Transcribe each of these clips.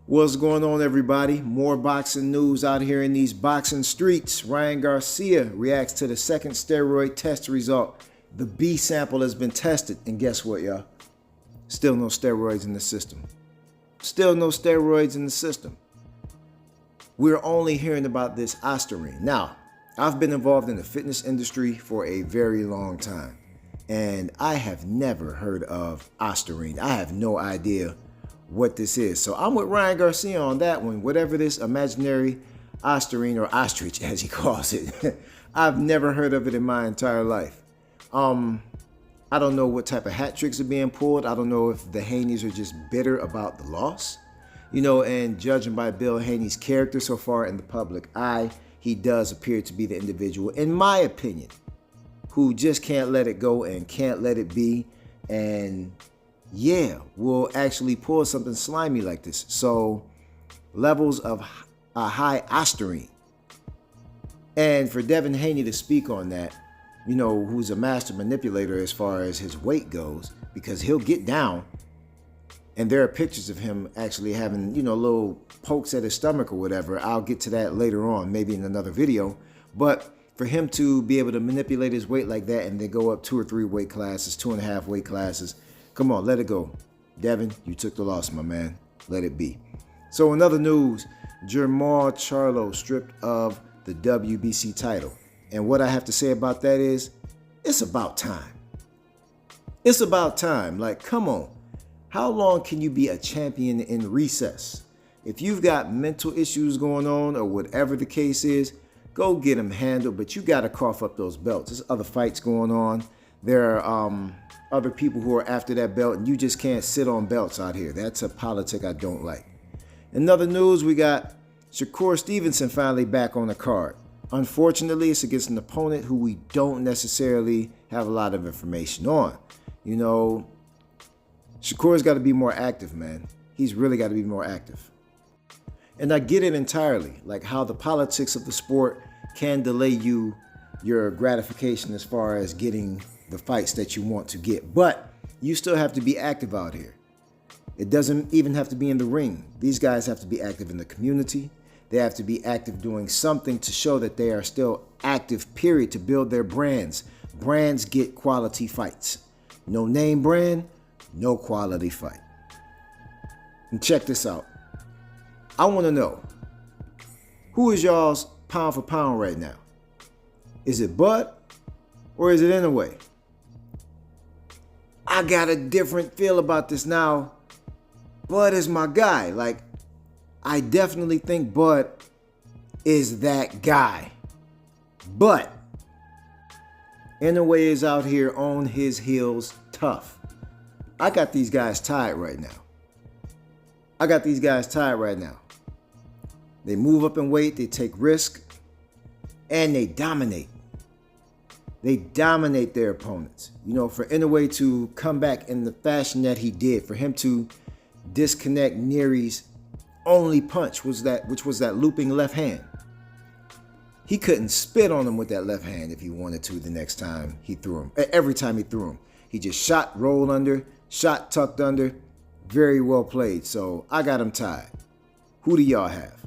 What's going on, everybody? More boxing news out here in these boxing streets. Ryan Garcia reacts to the second steroid test result. The B sample has been tested, and guess what, y'all? Still no steroids in the system. Still no steroids in the system. We're only hearing about this ostarine. Now, I've been involved in the fitness industry for a very long time, and I have never heard of ostarine. I have no idea what this is. So I'm with Ryan Garcia on that one. Whatever this imaginary ostarine, or ostrich as he calls it, I've never heard of it in my entire life. I don't know what type of hat tricks are being pulled. I don't know if the Haneys are just bitter about the loss. You know, and judging by Bill Haney's character so far in the public eye, he does appear to be the individual, in my opinion, who just can't let it go and can't let it be, and yeah, will actually pull something slimy like this. So levels of a high ostarine. And for Devin Haney to speak on that, you know, who's a master manipulator as far as his weight goes, because he'll get down and there are pictures of him actually having, you know, little pokes at his stomach or whatever. I'll get to that later on, maybe in another video. But for him to be able to manipulate his weight like that and then go up 2 or 3 weight classes, 2.5 weight classes, come on, let it go. Devin, you took the loss, my man. Let it be. So in other news, Jermall Charlo stripped of the WBC title. And what I have to say about that is, it's about time. It's about time. Like, come on. How long can you be a champion in recess? If you've got mental issues going on or whatever the case is, go get them handled, but you got to cough up those belts. There's other fights going on. There are other people who are after that belt, and you just can't sit on belts out here. That's a politic I don't like. In other news, we got Shakur Stevenson finally back on the card. Unfortunately, it's against an opponent who we don't necessarily have a lot of information on. You know, Shakur's got to be more active, man. He's really got to be more active. And I get it entirely, like how the politics of the sport can delay your gratification as far as getting the fights that you want to get. But you still have to be active out here. It doesn't even have to be in the ring. These guys have to be active in the community. They have to be active doing something to show that they are still active, period, to build their brands. Brands get quality fights. No name brand, no quality fight. And check this out. I want to know, who is y'all's pound for pound right now? Is it Bud or is it Inoue? I got a different feel about this now. Bud is my guy. Like, I definitely think Bud is that guy. But Inoue is out here on his heels tough. I got these guys tied right now. They move up in weight, they take risk, and they dominate. They dominate their opponents. You know, for Inoue to come back in the fashion that he did, for him to disconnect Nery's only punch, which was that looping left hand. He couldn't spit on him with that left hand if he wanted to the next time he threw him. Every time he threw him. He just shot, rolled under, shot, tucked under. Very well played. So I got him tied. Who do y'all have?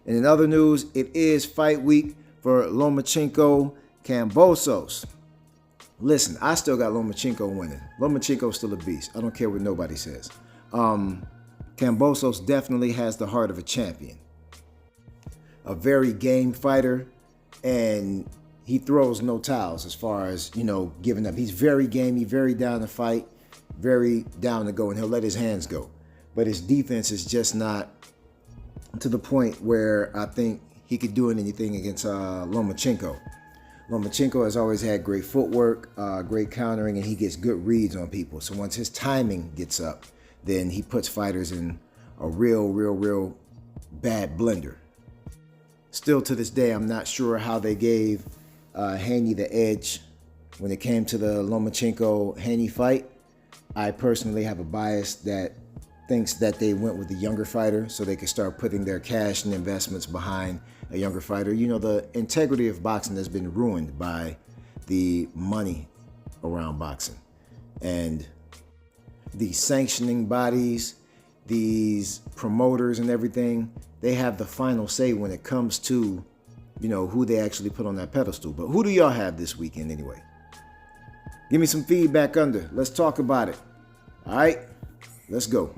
And in other news, it is fight week for Lomachenko Kambosos. Listen, I still got Lomachenko winning. Lomachenko's still a beast. I don't care what nobody says. Kambosos definitely has the heart of a champion. A very game fighter, and he throws no towels as far as, you know, giving up. He's very gamey, very down to fight, very down to go, and he'll let his hands go. But his defense is just not to the point where I think he could do anything against Lomachenko. Lomachenko has always had great footwork, great countering, and he gets good reads on people. So once his timing gets up, then he puts fighters in a real bad blender. Still to this day, I'm not sure how they gave Haney the edge when it came to the Lomachenko-Haney fight. I personally have a bias that thinks that they went with the younger fighter so they could start putting their cash and investments behind a younger fighter. You know, the integrity of boxing has been ruined by the money around boxing. And the sanctioning bodies, these promoters and everything, they have the final say when it comes to, who they actually put on that pedestal. But who do y'all have this weekend anyway? Give me some feedback under. Let's talk about it. All right, let's go.